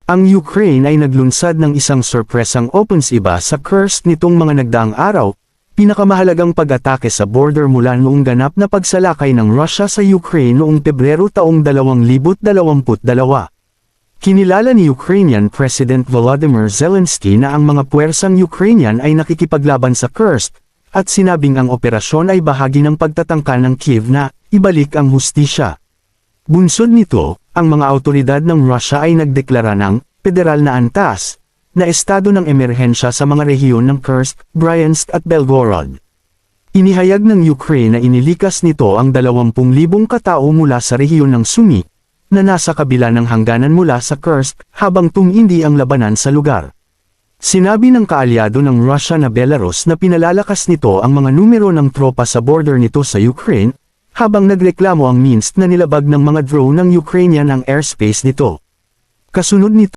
Ang Ukraine ay naglunsad ng isang sorpresang offensiba sa Kursk nitong mga nagdaang araw, pinakamahalagang pag-atake sa border mula noong ganap na pagsalakay ng Russia sa Ukraine noong Pebrero taong 2022. Kinilala ni Ukrainian President Volodymyr Zelensky na ang mga puwersang Ukrainian ay nakikipaglaban sa Kursk, at sinabing ang operasyon ay bahagi ng pagtatangka ng Kiev na ibalik ang hustisya. Bunsod nito, ang mga awtoridad ng Russia ay nagdeklara ng federal na antas na estado ng emerhensya sa mga rehiyon ng Kursk, Bryansk at Belgorod. Inihayag ng Ukraine na inilikas nito ang 20,000 katao mula sa rehiyon ng Sumy, na nasa kabila ng hangganan mula sa Kursk, habang tumindi ang labanan sa lugar. Sinabi ng kaalyado ng Russia na Belarus na pinalalakas nito ang mga numero ng tropa sa border nito sa Ukraine, habang nagreklamo ang Minsk na nilabag ng mga drone ng Ukrainian ang airspace nito. Kasunod nito,